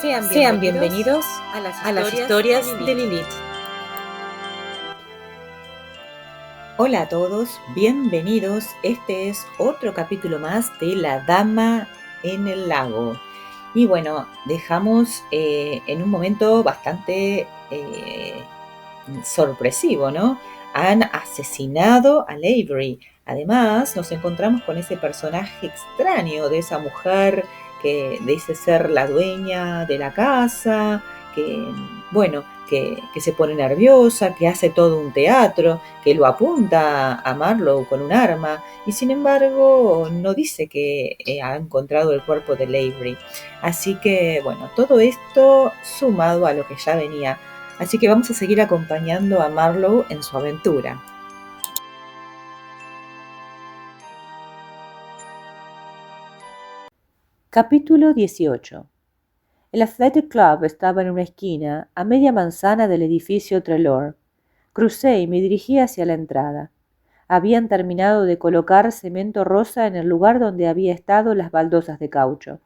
Sean bienvenidos a las historias de Lilith. Hola a todos, bienvenidos. Este es otro capítulo más de La Dama en el Lago. Y bueno, dejamos en un momento bastante sorpresivo, ¿no? Han asesinado a Avery. Además, nos encontramos con ese personaje extraño de esa mujer que dice ser la dueña de la casa, que se pone nerviosa, que hace todo un teatro, que lo apunta a Marlowe con un arma y sin embargo no dice que ha encontrado el cuerpo de Avery. Así que, bueno, todo esto sumado a lo que ya venía. Así que vamos a seguir acompañando a Marlowe en su aventura. Capítulo 18. El Athletic Club estaba en una esquina, a media manzana del edificio Trelawney. Crucé y me dirigí hacia la entrada. Habían terminado de colocar cemento rosa en el lugar donde había estado las baldosas de caucho.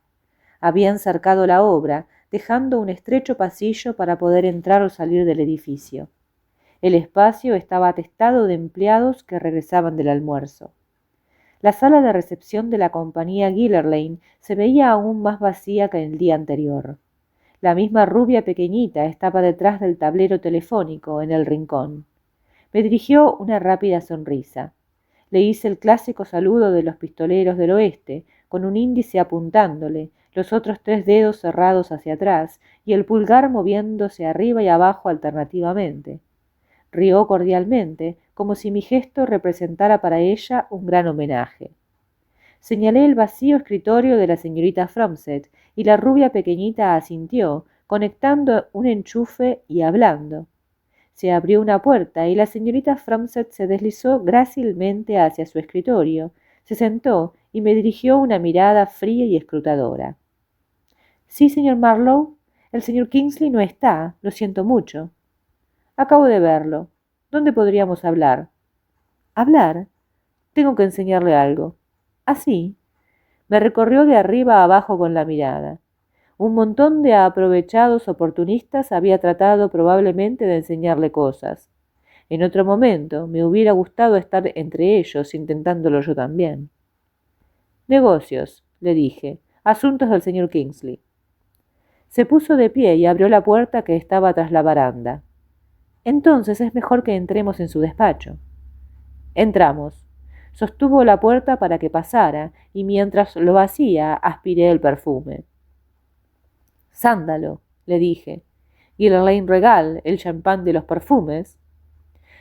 Habían cercado la obra, dejando un estrecho pasillo para poder entrar o salir del edificio. El espacio estaba atestado de empleados que regresaban del almuerzo. La sala de recepción de la compañía Gillerlane se veía aún más vacía que el día anterior. La misma rubia pequeñita estaba detrás del tablero telefónico, en el rincón. Me dirigió una rápida sonrisa. Le hice el clásico saludo de los pistoleros del oeste, con un índice apuntándole, los otros 3 dedos cerrados hacia atrás y el pulgar moviéndose arriba y abajo alternativamente. Rió cordialmente, como si mi gesto representara para ella un gran homenaje. Señalé el vacío escritorio de la señorita Fromset y la rubia pequeñita asintió, conectando un enchufe y hablando. Se abrió una puerta y la señorita Fromset se deslizó grácilmente hacia su escritorio, se sentó y me dirigió una mirada fría y escrutadora. «Sí, señor Marlowe, el señor Kingsley no está, lo siento mucho». «Acabo de verlo. ¿Dónde podríamos hablar?» «¿Hablar? Tengo que enseñarle algo». «¿Así?» Me recorrió de arriba a abajo con la mirada. Un montón de aprovechados oportunistas había tratado probablemente de enseñarle cosas. En otro momento me hubiera gustado estar entre ellos intentándolo yo también. «Negocios», le dije, «asuntos del señor Kingsley». Se puso de pie y abrió la puerta que estaba tras la baranda. «Entonces es mejor que entremos en su despacho». Entramos. Sostuvo la puerta para que pasara y mientras lo hacía aspiré el perfume. «Sándalo», le dije. «Gillerlane Regal, el champán de los perfumes».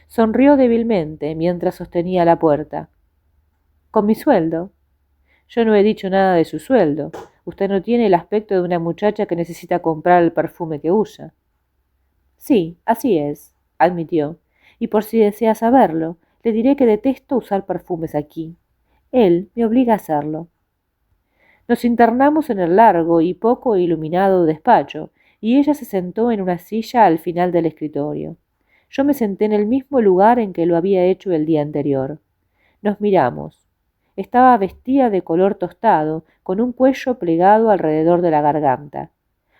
Sonrió débilmente mientras sostenía la puerta. «¿Con mi sueldo?» «Yo no he dicho nada de su sueldo. Usted no tiene el aspecto de una muchacha que necesita comprar el perfume que usa». «Sí, así es», admitió, «y por si desea saberlo, le diré que detesto usar perfumes aquí. Él me obliga a hacerlo». Nos internamos en el largo y poco iluminado despacho, y ella se sentó en una silla al final del escritorio. Yo me senté en el mismo lugar en que lo había hecho el día anterior. Nos miramos. Estaba vestida de color tostado, con un cuello plegado alrededor de la garganta.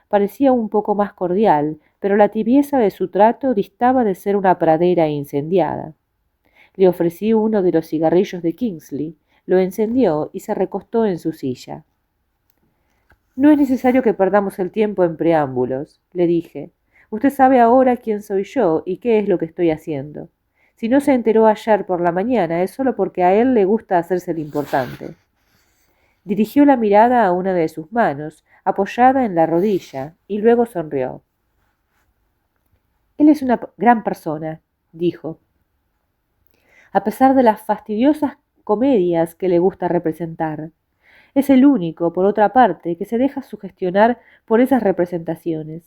Parecía un poco más cordial, pero la tibieza de su trato distaba de ser una pradera incendiada. Le ofrecí uno de los cigarrillos de Kingsley, lo encendió y se recostó en su silla. «No es necesario que perdamos el tiempo en preámbulos», le dije. «Usted sabe ahora quién soy yo y qué es lo que estoy haciendo. Si no se enteró ayer por la mañana es solo porque a él le gusta hacerse el importante». Dirigió la mirada a una de sus manos, apoyada en la rodilla, y luego sonrió. «Él es una gran persona», dijo. «A pesar de las fastidiosas comedias que le gusta representar. Es el único, por otra parte, que se deja sugestionar por esas representaciones.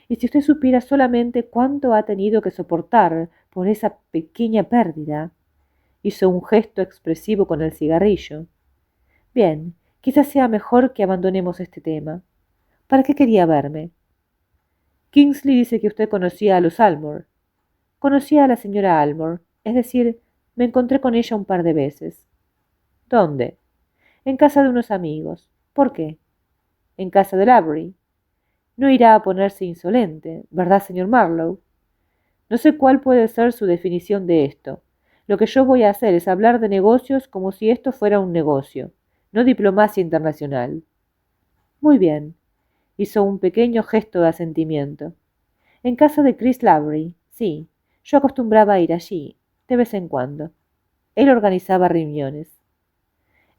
Y si usted supiera solamente cuánto ha tenido que soportar por esa pequeña pérdida». Hizo un gesto expresivo con el cigarrillo. «Bien, quizás sea mejor que abandonemos este tema. ¿Para qué quería verme?» «Kingsley dice que usted conocía a los Almore». «Conocía a la señora Almore, es decir, me encontré con ella un par de veces». «¿Dónde?» «En casa de unos amigos». «¿Por qué?» «En casa de Avery». No irá a ponerse insolente, ¿verdad, señor Marlowe? No sé cuál puede ser su definición de esto. Lo que yo voy a hacer es hablar de negocios como si esto fuera un negocio, no diplomacia internacional. Muy bien, hizo un pequeño gesto de asentimiento. En casa de Chris Lavery, sí. Yo acostumbraba a ir allí, de vez en cuando. Él organizaba reuniones.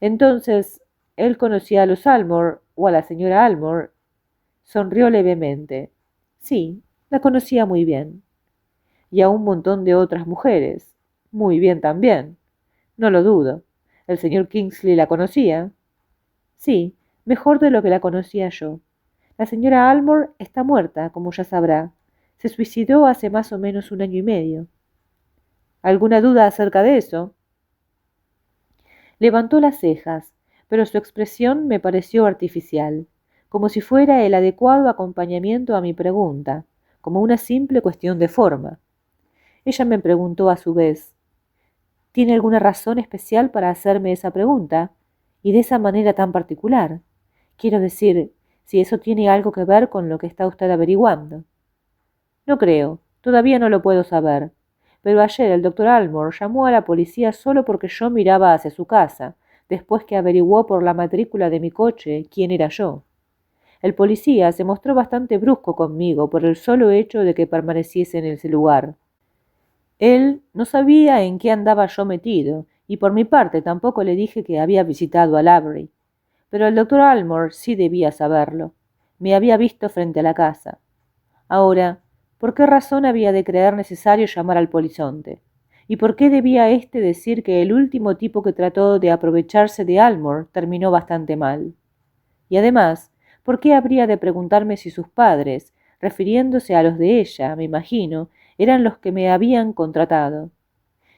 Entonces, él conocía a los Almore o a la señora Almore. Sonrió levemente. Sí, la conocía muy bien. Y a un montón de otras mujeres. Muy bien también. No lo dudo. ¿El señor Kingsley la conocía? Sí, mejor de lo que la conocía yo. La señora Almore está muerta, como ya sabrá. Se suicidó hace más o menos 1 año y medio. ¿Alguna duda acerca de eso? Levantó las cejas, pero su expresión me pareció artificial, como si fuera el adecuado acompañamiento a mi pregunta, como una simple cuestión de forma. Ella me preguntó a su vez, ¿tiene alguna razón especial para hacerme esa pregunta? Y de esa manera tan particular. Quiero decir, si eso tiene algo que ver con lo que está usted averiguando. No creo, todavía no lo puedo saber. Pero ayer el doctor Almore llamó a la policía solo porque yo miraba hacia su casa, después que averiguó por la matrícula de mi coche quién era yo. El policía se mostró bastante brusco conmigo por el solo hecho de que permaneciese en ese lugar. Él no sabía en qué andaba yo metido, y por mi parte tampoco le dije que había visitado a Lavery. Pero el doctor Almore sí debía saberlo. Me había visto frente a la casa. Ahora, ¿por qué razón había de creer necesario llamar al polizonte? ¿Y por qué debía éste decir que el último tipo que trató de aprovecharse de Almore terminó bastante mal? Y además, ¿por qué habría de preguntarme si sus padres, refiriéndose a los de ella, me imagino, eran los que me habían contratado?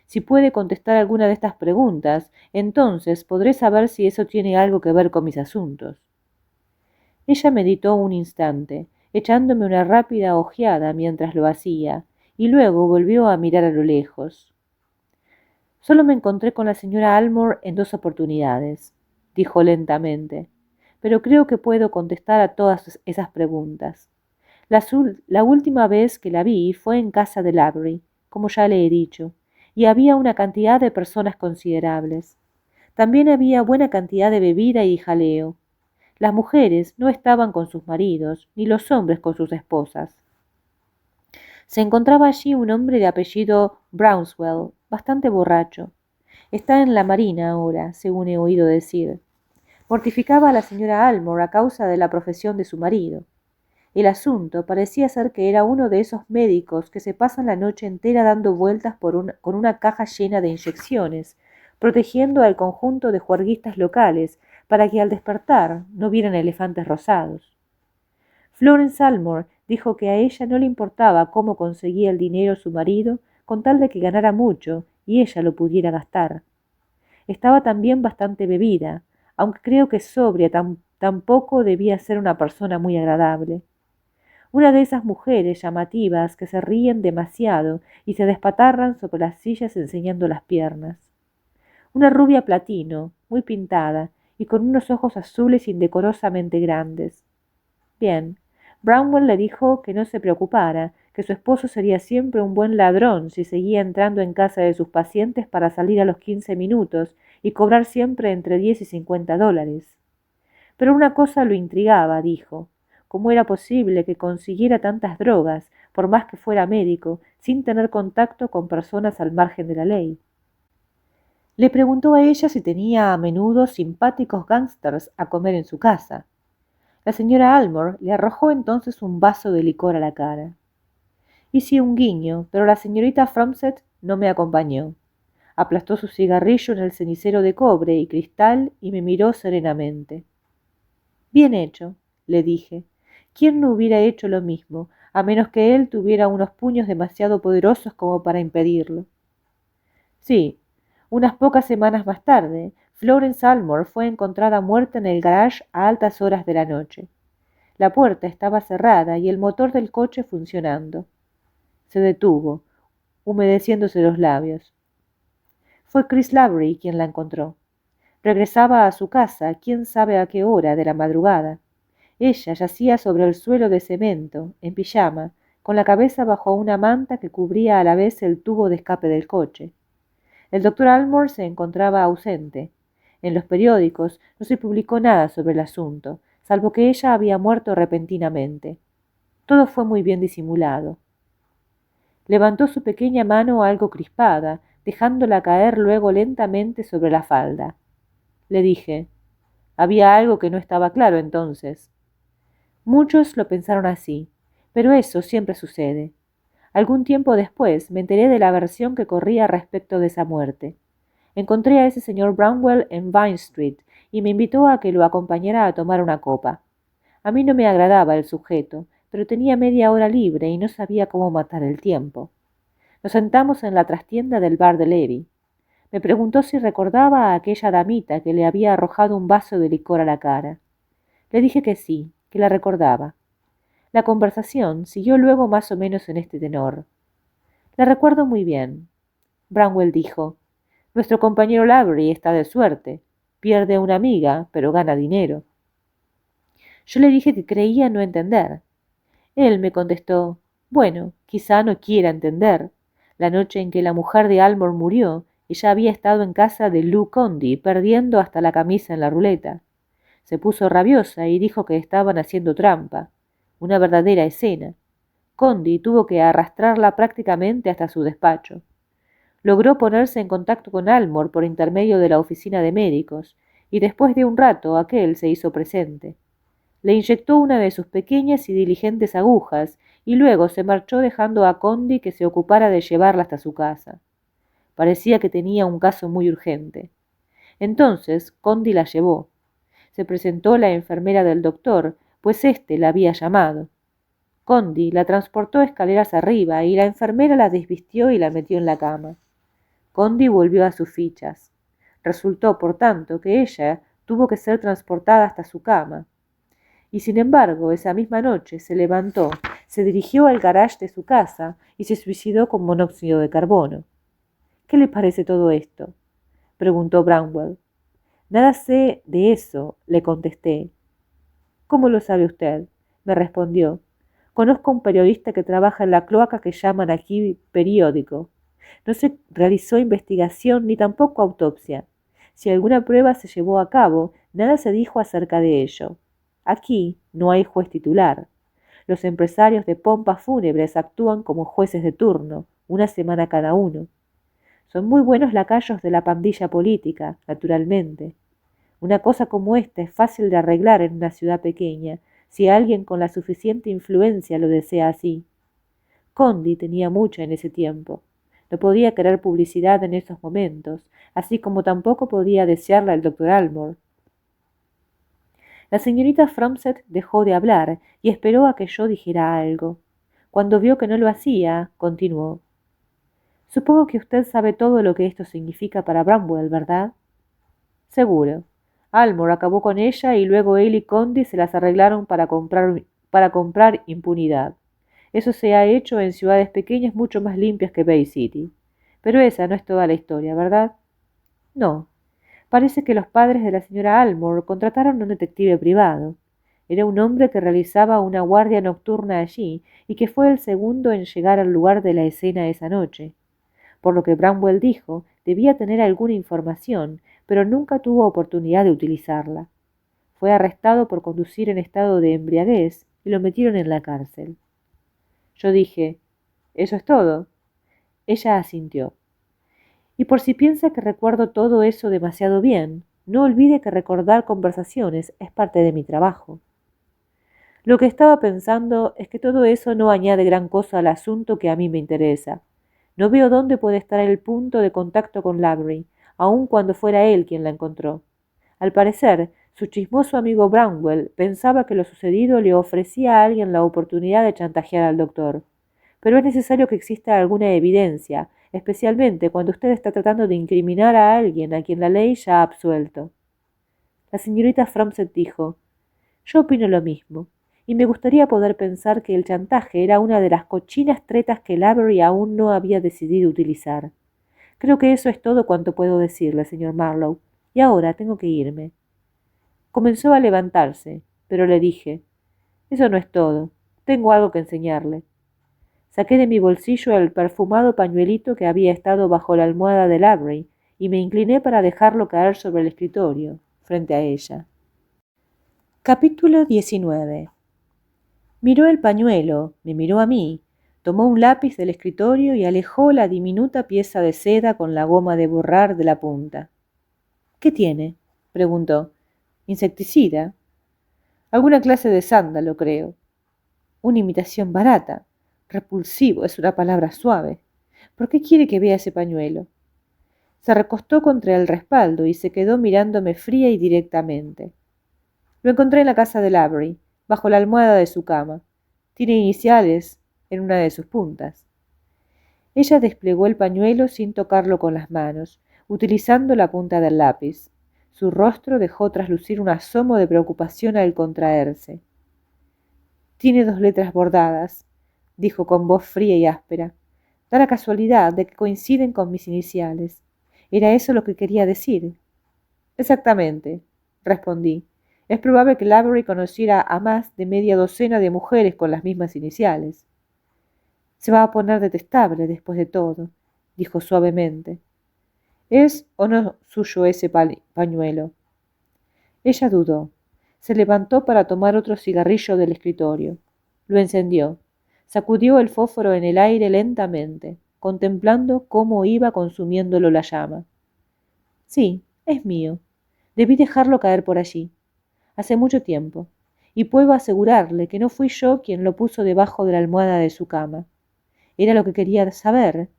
Si puede contestar alguna de estas preguntas, entonces podré saber si eso tiene algo que ver con mis asuntos. Ella meditó un instante, echándome una rápida ojeada mientras lo hacía, y luego volvió a mirar a lo lejos. Solo me encontré con la señora Almore en 2 oportunidades, dijo lentamente, pero creo que puedo contestar a todas esas preguntas. La última vez que la vi fue en casa de Lavery, como ya le he dicho, y había una cantidad de personas considerables. También había buena cantidad de bebida y jaleo. Las mujeres no estaban con sus maridos, ni los hombres con sus esposas. Se encontraba allí un hombre de apellido Brownswell, bastante borracho. Está en la marina ahora, según he oído decir. Mortificaba a la señora Almore a causa de la profesión de su marido. El asunto parecía ser que era uno de esos médicos que se pasan la noche entera dando vueltas con una caja llena de inyecciones, protegiendo al conjunto de juerguistas locales para que al despertar no vieran elefantes rosados. Florence Almore dijo que a ella no le importaba cómo conseguía el dinero su marido con tal de que ganara mucho y ella lo pudiera gastar. Estaba también bastante bebida, aunque creo que sobria tampoco debía ser una persona muy agradable. Una de esas mujeres llamativas que se ríen demasiado y se despatarran sobre las sillas enseñando las piernas. Una rubia platino, muy pintada, y con unos ojos azules indecorosamente grandes. Bien, Brownwell le dijo que no se preocupara, que su esposo sería siempre un buen ladrón si seguía entrando en casa de sus pacientes para salir a los 15 minutos y cobrar siempre entre 10 y $50. Pero una cosa lo intrigaba, dijo. ¿Cómo era posible que consiguiera tantas drogas, por más que fuera médico, sin tener contacto con personas al margen de la ley? Le preguntó a ella si tenía a menudo simpáticos gángsters a comer en su casa. La señora Almore le arrojó entonces un vaso de licor a la cara. Hice un guiño, pero la señorita Fromset no me acompañó. Aplastó su cigarrillo en el cenicero de cobre y cristal y me miró serenamente. Bien hecho, le dije. ¿Quién no hubiera hecho lo mismo, a menos que él tuviera unos puños demasiado poderosos como para impedirlo? Sí, unas pocas semanas más tarde, Florence Almore fue encontrada muerta en el garage a altas horas de la noche. La puerta estaba cerrada y el motor del coche funcionando. Se detuvo, humedeciéndose los labios. Fue Chris Lavery quien la encontró. Regresaba a su casa, quién sabe a qué hora de la madrugada. Ella yacía sobre el suelo de cemento, en pijama, con la cabeza bajo una manta que cubría a la vez el tubo de escape del coche. El doctor Almore se encontraba ausente. En los periódicos no se publicó nada sobre el asunto, salvo que ella había muerto repentinamente. Todo fue muy bien disimulado. Levantó su pequeña mano algo crispada, dejándola caer luego lentamente sobre la falda. Le dije, había algo que no estaba claro entonces. Muchos lo pensaron así, pero eso siempre sucede. Algún tiempo después me enteré de la versión que corría respecto de esa muerte. Encontré a ese señor Brownwell en Vine Street y me invitó a que lo acompañara a tomar una copa. A mí no me agradaba el sujeto, pero tenía media hora libre y no sabía cómo matar el tiempo. Nos sentamos en la trastienda del bar de Levy. Me preguntó si recordaba a aquella damita que le había arrojado un vaso de licor a la cara. Le dije que sí, que la recordaba. La conversación siguió luego más o menos en este tenor. La recuerdo muy bien. Brownwell dijo, nuestro compañero Lavery está de suerte. Pierde una amiga, pero gana dinero. Yo le dije que creía no entender. Él me contestó, bueno, quizá no quiera entender. La noche en que la mujer de Almore murió, ella había estado en casa de Lou Condy, perdiendo hasta la camisa en la ruleta. Se puso rabiosa y dijo que estaban haciendo trampa. Una verdadera escena. Condy tuvo que arrastrarla prácticamente hasta su despacho. Logró ponerse en contacto con Almore por intermedio de la oficina de médicos, y después de un rato aquel se hizo presente. Le inyectó una de sus pequeñas y diligentes agujas, y luego se marchó dejando a Condy que se ocupara de llevarla hasta su casa. Parecía que tenía un caso muy urgente. Entonces Condy la llevó. Se presentó la enfermera del doctor, pues éste la había llamado. Condy la transportó escaleras arriba y la enfermera la desvistió y la metió en la cama. Condy volvió a sus fichas. Resultó, por tanto, que ella tuvo que ser transportada hasta su cama. Y sin embargo, esa misma noche se levantó, se dirigió al garage de su casa y se suicidó con monóxido de carbono. ¿Qué le parece todo esto?, preguntó Brownwell. Nada sé de eso, le contesté. ¿Cómo lo sabe usted?, me respondió. Conozco a un periodista que trabaja en la cloaca que llaman aquí periódico. No se realizó investigación ni tampoco autopsia. Si alguna prueba se llevó a cabo, nada se dijo acerca de ello. Aquí no hay juez titular. Los empresarios de pompas fúnebres actúan como jueces de turno, una semana cada uno. Son muy buenos lacayos de la pandilla política, naturalmente. Una cosa como esta es fácil de arreglar en una ciudad pequeña, si alguien con la suficiente influencia lo desea así. Condy tenía mucha en ese tiempo. No podía querer publicidad en esos momentos, así como tampoco podía desearla el doctor Almore. La señorita Fromset dejó de hablar y esperó a que yo dijera algo. Cuando vio que no lo hacía, continuó. Supongo que usted sabe todo lo que esto significa para Bramwell, ¿verdad? Seguro. Almore acabó con ella y luego él y Condy se las arreglaron para comprar impunidad. Eso se ha hecho en ciudades pequeñas mucho más limpias que Bay City. Pero esa no es toda la historia, ¿verdad? No. Parece que los padres de la señora Almore contrataron un detective privado. Era un hombre que realizaba una guardia nocturna allí y que fue el segundo en llegar al lugar de la escena esa noche. Por lo que Bramwell dijo, debía tener alguna información, pero nunca tuvo oportunidad de utilizarla. Fue arrestado por conducir en estado de embriaguez y lo metieron en la cárcel. Yo dije, ¿eso es todo? Ella asintió. Y por si piensa que recuerdo todo eso demasiado bien, no olvide que recordar conversaciones es parte de mi trabajo. Lo que estaba pensando es que todo eso no añade gran cosa al asunto que a mí me interesa. No veo dónde puede estar el punto de contacto con Lavery, aun cuando fuera él quien la encontró. Al parecer, su chismoso amigo Brownwell pensaba que lo sucedido le ofrecía a alguien la oportunidad de chantajear al doctor. Pero es necesario que exista alguna evidencia, especialmente cuando usted está tratando de incriminar a alguien a quien la ley ya ha absuelto. La señorita Fromset dijo, yo opino lo mismo, y me gustaría poder pensar que el chantaje era una de las cochinas tretas que Lavery aún no había decidido utilizar. Creo que eso es todo cuanto puedo decirle, señor Marlowe, y ahora tengo que irme. Comenzó a levantarse, pero le dije, Eso no es todo. Tengo algo que enseñarle. Saqué de mi bolsillo el perfumado pañuelito que había estado bajo la almohada de Avery y me incliné para dejarlo caer sobre el escritorio, frente a ella. Capítulo 19. Miró el pañuelo, me miró a mí, tomó un lápiz del escritorio y alejó la diminuta pieza de seda con la goma de borrar de la punta. ¿Qué tiene?, preguntó. ¿Insecticida? Alguna clase de sándalo, creo. Una imitación barata. Repulsivo es una palabra suave. ¿Por qué quiere que vea ese pañuelo? Se recostó contra el respaldo y se quedó mirándome fría y directamente. Lo encontré en la casa de Avery, bajo la almohada de su cama. Tiene iniciales en una de sus puntas. Ella desplegó el pañuelo sin tocarlo con las manos, utilizando la punta del lápiz. Su rostro dejó traslucir un asomo de preocupación al contraerse. Tiene 2 letras bordadas, dijo con voz fría y áspera. Da la casualidad de que coinciden con mis iniciales. ¿Era eso lo que quería decir? Exactamente, respondí. Es probable que Avery conociera a más de media docena de mujeres con las mismas iniciales. Se va a poner detestable después de todo, dijo suavemente. ¿Es o no suyo ese pañuelo? Ella dudó. Se levantó para tomar otro cigarrillo del escritorio. Lo encendió. Sacudió el fósforo en el aire lentamente, contemplando cómo iba consumiéndolo la llama. Sí, es mío. Debí dejarlo caer por allí. Hace mucho tiempo. Y puedo asegurarle que no fui yo quien lo puso debajo de la almohada de su cama. Era lo que quería saber.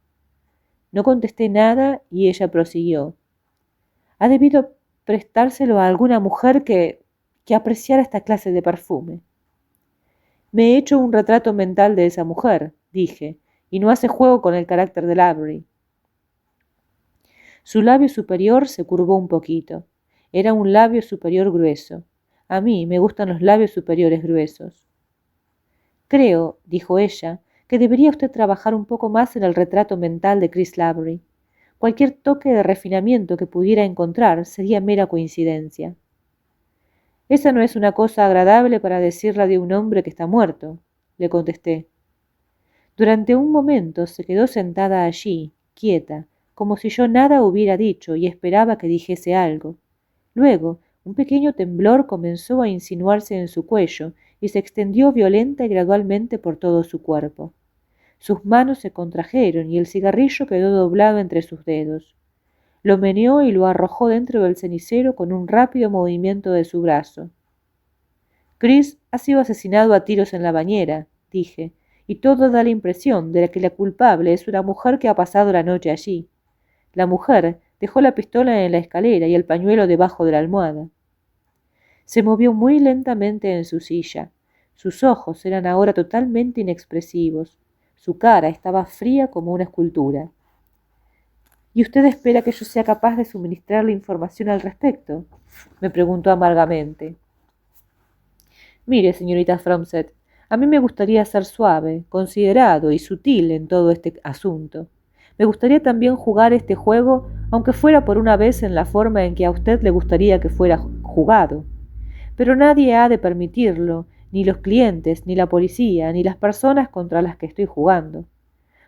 No contesté nada y ella prosiguió. Ha debido prestárselo a alguna mujer que apreciara esta clase de perfume. Me he hecho un retrato mental de esa mujer, dije, y no hace juego con el carácter de Avery. Su labio superior se curvó un poquito. Era un labio superior grueso. A mí me gustan los labios superiores gruesos. Creo, dijo ella, que debería usted trabajar un poco más en el retrato mental de Chris Lavery. Cualquier toque de refinamiento que pudiera encontrar sería mera coincidencia. Esa no es una cosa agradable para decirla de un hombre que está muerto, le contesté. Durante un momento se quedó sentada allí, quieta, como si yo nada hubiera dicho y esperaba que dijese algo. Luego, un pequeño temblor comenzó a insinuarse en su cuello y se extendió violenta y gradualmente por todo su cuerpo. Sus manos se contrajeron y el cigarrillo quedó doblado entre sus dedos. Lo meneó y lo arrojó dentro del cenicero con un rápido movimiento de su brazo. Chris ha sido asesinado a tiros en la bañera, dije, y todo da la impresión de que la culpable es una mujer que ha pasado la noche allí. La mujer dejó la pistola en la escalera y el pañuelo debajo de la almohada. Se movió muy lentamente en su silla. Sus ojos eran ahora totalmente inexpresivos. Su cara estaba fría como una escultura. ¿Y usted espera que yo sea capaz de suministrarle información al respecto?, me preguntó amargamente. Mire, señorita Fromset, a mí me gustaría ser suave, considerado y sutil en todo este asunto. Me gustaría también jugar este juego, aunque fuera por una vez en la forma en que a usted le gustaría que fuera jugado. Pero nadie ha de permitirlo, ni los clientes, ni la policía, ni las personas contra las que estoy jugando.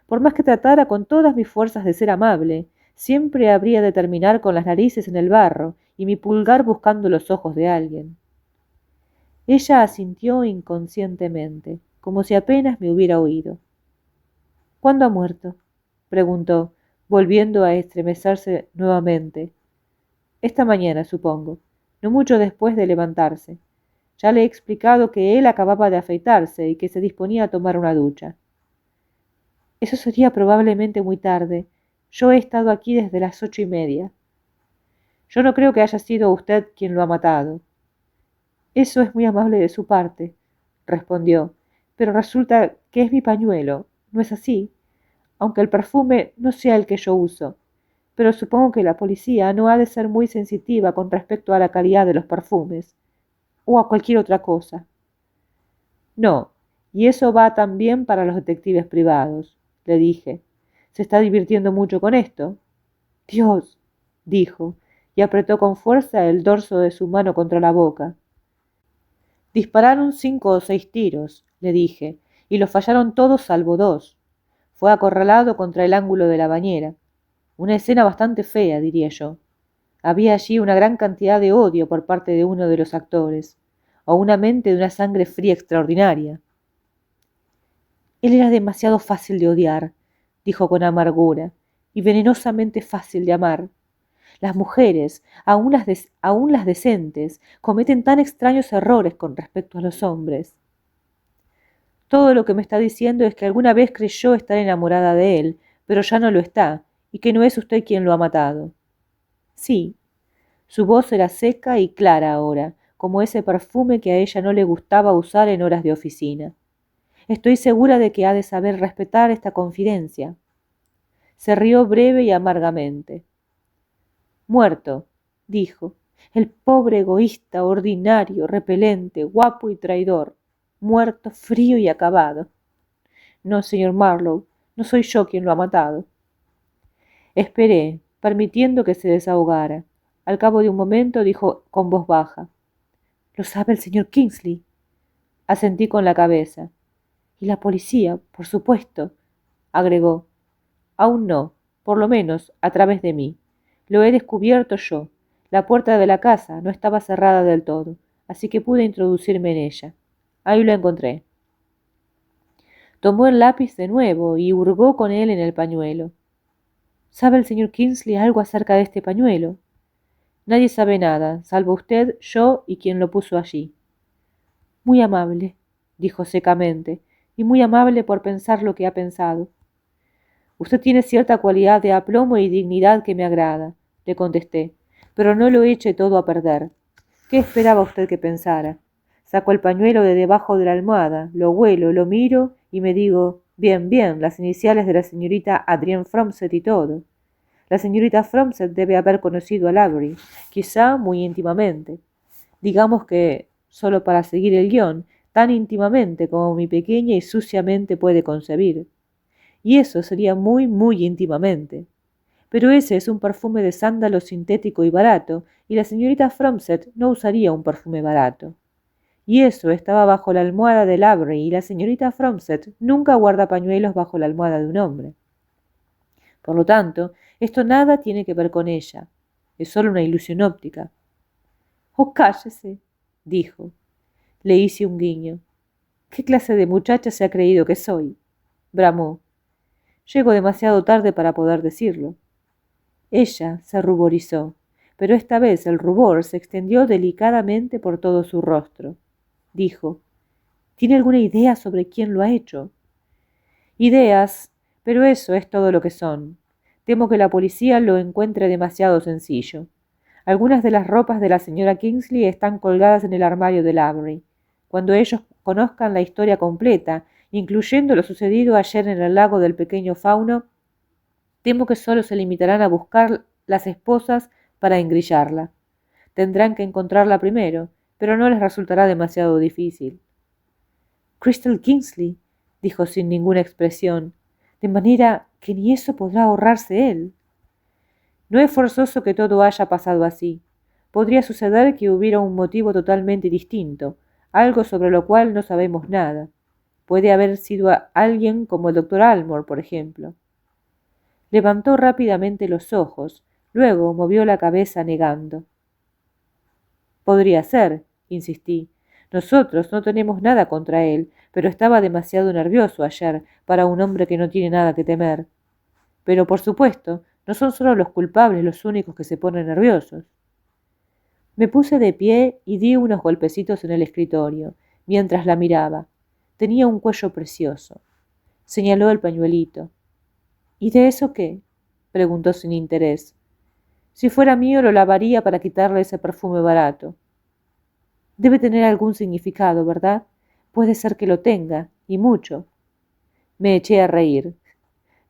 Por más que tratara con todas mis fuerzas de ser amable, siempre habría de terminar con las narices en el barro y mi pulgar buscando los ojos de alguien. Ella asintió inconscientemente, como si apenas me hubiera oído. ¿Cuándo ha muerto?, preguntó, volviendo a estremecerse nuevamente. Esta mañana, supongo, no mucho después de levantarse. Ya le he explicado que él acababa de afeitarse y que se disponía a tomar una ducha. Eso sería probablemente muy tarde. Yo he estado aquí desde las 8:30. Yo no creo que haya sido usted quien lo ha matado. Eso es muy amable de su parte, respondió, pero resulta que es mi pañuelo, ¿no es así? Aunque el perfume no sea el que yo uso. Pero supongo que la policía no ha de ser muy sensitiva con respecto a la calidad de los perfumes, o a cualquier otra cosa. No, y eso va también para los detectives privados, le dije. ¿Se está divirtiendo mucho con esto? Dios, dijo, y apretó con fuerza el dorso de su mano contra la boca. Dispararon 5 o 6 tiros, le dije, y los fallaron todos salvo 2. Fue acorralado contra el ángulo de la bañera. Una escena bastante fea, diría yo. Había allí una gran cantidad de odio por parte de uno de los actores, o una mente de una sangre fría extraordinaria. Él era demasiado fácil de odiar, dijo con amargura, y venenosamente fácil de amar. Las mujeres, aun las decentes, cometen tan extraños errores con respecto a los hombres. Todo lo que me está diciendo es que alguna vez creyó estar enamorada de él, pero ya no lo está, y que no es usted quien lo ha matado. Sí. Su voz era seca y clara ahora, como ese perfume que a ella no le gustaba usar en horas de oficina. Estoy segura de que ha de saber respetar esta confidencia. Se rió breve y amargamente. Muerto, dijo, el pobre egoísta, ordinario, repelente, guapo y traidor, muerto, frío y acabado. No, señor Marlowe, no soy yo quien lo ha matado. Esperé, permitiendo que se desahogara. Al cabo de un momento dijo con voz baja: ¿Lo sabe el señor Kingsley? Asentí con la cabeza. Y la policía, por supuesto, agregó. Aún no, por lo menos a través de mí. Lo he descubierto yo. La puerta de la casa no estaba cerrada del todo, así que pude introducirme en ella. Ahí lo encontré. Tomó el lápiz de nuevo y hurgó con él en el pañuelo. ¿Sabe el señor Kingsley algo acerca de este pañuelo? Nadie sabe nada, salvo usted, yo y quien lo puso allí. Muy amable, dijo secamente, y muy amable por pensar lo que ha pensado. Usted tiene cierta cualidad de aplomo y dignidad que me agrada, le contesté, pero no lo eche todo a perder. ¿Qué esperaba usted que pensara? Saco el pañuelo de debajo de la almohada, lo huelo, lo miro y me digo, bien, bien, las iniciales de la señorita Adrienne Fromset y todo. La señorita Fromset debe haber conocido a Lavery, quizá muy íntimamente. Digamos que, solo para seguir el guión, tan íntimamente como mi pequeña y sucia mente puede concebir. Y eso sería muy, muy íntimamente. Pero ese es un perfume de sándalo sintético y barato, y la señorita Fromset no usaría un perfume barato. Y eso estaba bajo la almohada de Lavery, y la señorita Fromset nunca guarda pañuelos bajo la almohada de un hombre. Por lo tanto, esto nada tiene que ver con ella. Es solo una ilusión óptica. Oh, cállese, dijo. Le hice un guiño. ¿Qué clase de muchacha se ha creído que soy? Bramó. Llego demasiado tarde para poder decirlo. Ella se ruborizó, pero esta vez el rubor se extendió delicadamente por todo su rostro. Dijo: ¿Tiene alguna idea sobre quién lo ha hecho? Ideas, pero eso es todo lo que son. Temo que la policía lo encuentre demasiado sencillo. Algunas de las ropas de la señora Kingsley están colgadas en el armario de Lavery. Cuando ellos conozcan la historia completa, incluyendo lo sucedido ayer en el lago del pequeño Fauno, temo que solo se limitarán a buscar las esposas para engrillarla. Tendrán que encontrarla primero, pero no les resultará demasiado difícil. Crystal Kingsley, dijo sin ninguna expresión, de manera que ni eso podrá ahorrarse él. No es forzoso que todo haya pasado así. Podría suceder que hubiera un motivo totalmente distinto, algo sobre lo cual no sabemos nada. Puede haber sido alguien como el doctor Almore, por ejemplo. Levantó rápidamente los ojos, luego movió la cabeza negando. Podría ser, insistí. Nosotros no tenemos nada contra él, pero estaba demasiado nervioso ayer para un hombre que no tiene nada que temer. Pero, por supuesto, no son solo los culpables los únicos que se ponen nerviosos. Me puse de pie y di unos golpecitos en el escritorio, mientras la miraba. Tenía un cuello precioso. Señaló el pañuelito. ¿Y de eso qué? Preguntó sin interés. Si fuera mío lo lavaría para quitarle ese perfume barato. Debe tener algún significado, ¿verdad? Puede ser que lo tenga, y mucho. Me eché a reír.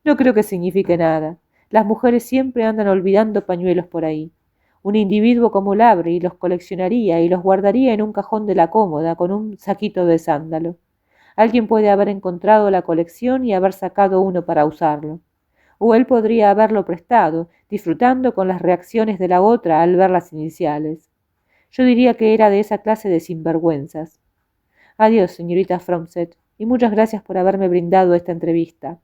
No creo que signifique nada. Las mujeres siempre andan olvidando pañuelos por ahí. Un individuo como Lavery los coleccionaría y los guardaría en un cajón de la cómoda con un saquito de sándalo. Alguien puede haber encontrado la colección y haber sacado uno para usarlo. O él podría haberlo prestado, disfrutando con las reacciones de la otra al ver las iniciales. Yo diría que era de esa clase de sinvergüenzas. Adiós, señorita Fromset, y muchas gracias por haberme brindado esta entrevista.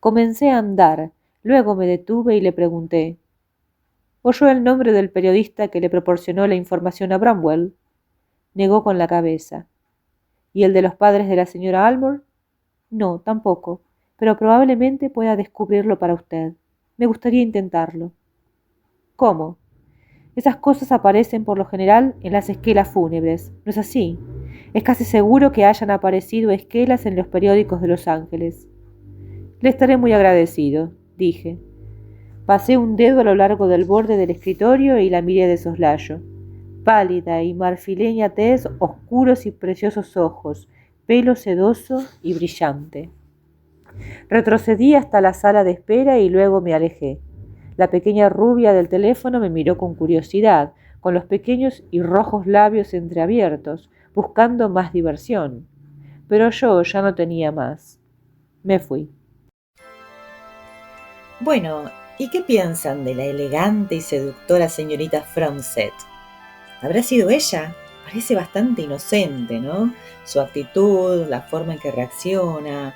Comencé a andar, luego me detuve y le pregunté: ¿oyó el nombre del periodista que le proporcionó la información a Bramwell? Negó con la cabeza. ¿Y el de los padres de la señora Almore? No, tampoco, pero probablemente pueda descubrirlo para usted. Me gustaría intentarlo. ¿Cómo? Esas cosas aparecen por lo general en las esquelas fúnebres, ¿no es así? Es casi seguro que hayan aparecido esquelas en los periódicos de Los Ángeles. Le estaré muy agradecido, dije. Pasé un dedo a lo largo del borde del escritorio y la miré de soslayo. Pálida y marfileña tez, oscuros y preciosos ojos, pelo sedoso y brillante. Retrocedí hasta la sala de espera y luego me alejé. La pequeña rubia del teléfono me miró con curiosidad, con los pequeños y rojos labios entreabiertos, buscando más diversión. Pero yo ya no tenía más. Me fui. Bueno, ¿y qué piensan de la elegante y seductora señorita Fromset? ¿Habrá sido ella? Parece bastante inocente, ¿no? Su actitud, la forma en que reacciona.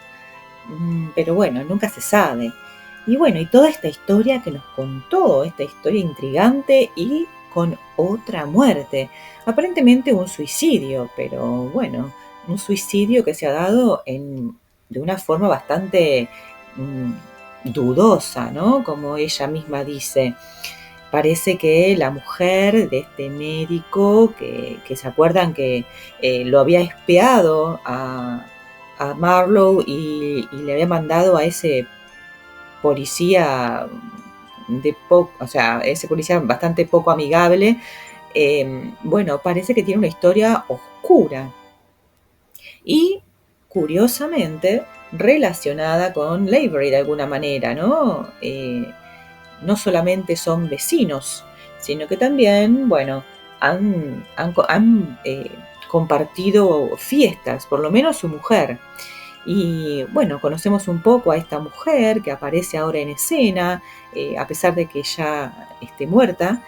Pero bueno, nunca se sabe. Y bueno, y toda esta historia que nos contó, esta historia intrigante y con otra muerte. Aparentemente un suicidio, pero bueno, un suicidio que se ha dado de una forma bastante dudosa, ¿no? Como ella misma dice. Parece que la mujer de este médico, que se acuerdan que lo había espiado a Marlowe y le había mandado a ese policía o sea, ese policía bastante poco amigable, bueno, parece que tiene una historia oscura y, curiosamente, relacionada con Lavery de alguna manera, ¿no? No solamente son vecinos, sino que también, bueno, han compartido fiestas, por lo menos su mujer. Y bueno, conocemos un poco a esta mujer que aparece ahora en escena, a pesar de que ya esté muerta.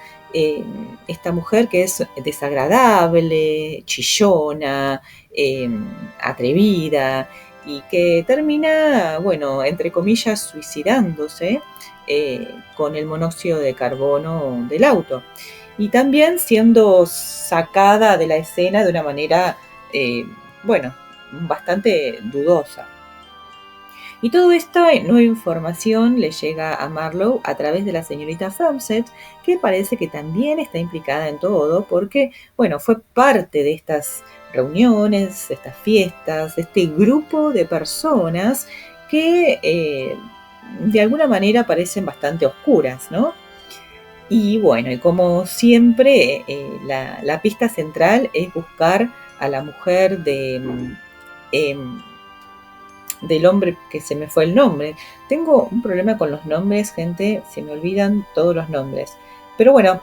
Esta mujer que es desagradable, chillona, atrevida y que termina, bueno, entre comillas, suicidándose con el monóxido de carbono del auto. Y también siendo sacada de la escena de una manera, bueno, bastante dudosa. Y toda esta nueva información le llega a Marlowe a través de la señorita Fromset, que parece que también está implicada en todo, porque, bueno, fue parte de estas reuniones, estas fiestas, este grupo de personas que de alguna manera parecen bastante oscuras, ¿no? Y bueno, y como siempre, la pista central es buscar a la mujer del hombre que se me fue el nombre. Tengo un problema con los nombres, gente, se me olvidan todos los nombres. Pero bueno,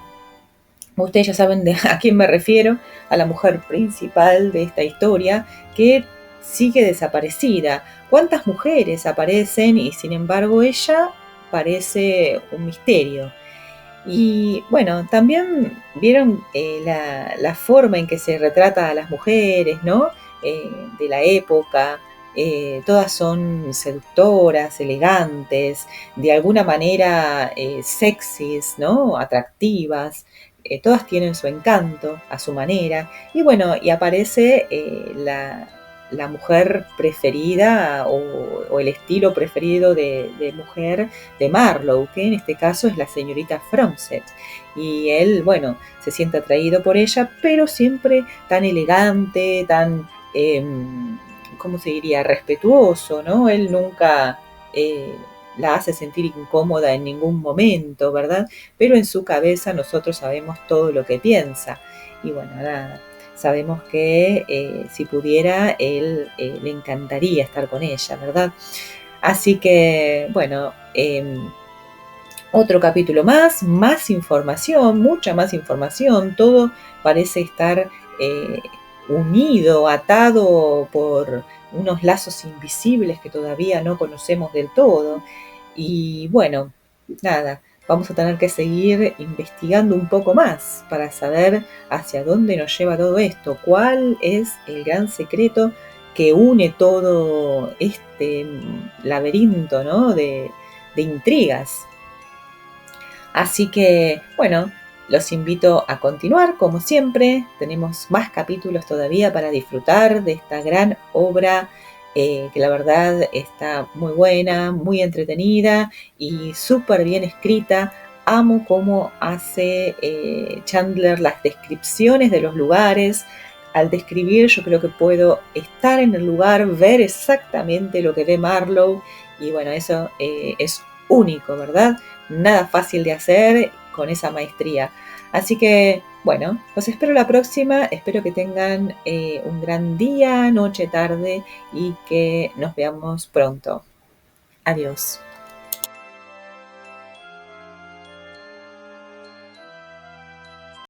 ustedes ya saben a quién me refiero, a la mujer principal de esta historia que sigue desaparecida. ¿Cuántas mujeres aparecen y sin embargo ella parece un misterio? Y bueno, también vieron la forma en que se retrata a las mujeres, ¿no? De la época. Todas son seductoras, elegantes, de alguna manera sexys, ¿no? Atractivas. Todas tienen su encanto a su manera. Y bueno, y aparece la mujer preferida o el estilo preferido de mujer de Marlowe, que en este caso es la señorita Fromset. Y él, bueno, se siente atraído por ella, pero siempre tan elegante, tan, ¿cómo se diría?, respetuoso, ¿no? Él nunca la hace sentir incómoda en ningún momento, ¿verdad? Pero en su cabeza nosotros sabemos todo lo que piensa. Y bueno, nada, sabemos que si pudiera, él le encantaría estar con ella, ¿verdad? Así que, bueno, otro capítulo más información, mucha más información, todo parece estar unido, atado por unos lazos invisibles que todavía no conocemos del todo. Y bueno, nada, vamos a tener que seguir investigando un poco más para saber hacia dónde nos lleva todo esto, cuál es el gran secreto que une todo este laberinto, ¿no? de intrigas. Así que, bueno, los invito a continuar, como siempre. Tenemos más capítulos todavía para disfrutar de esta gran obra que la verdad está muy buena, muy entretenida y súper bien escrita. Amo cómo hace Chandler las descripciones de los lugares. Al describir, yo creo que puedo estar en el lugar, ver exactamente lo que ve Marlowe, y bueno, eso es único, ¿verdad? Nada fácil de hacer con esa maestría. Así que, bueno, los espero la próxima. Espero que tengan un gran día, noche, tarde y que nos veamos pronto. Adiós.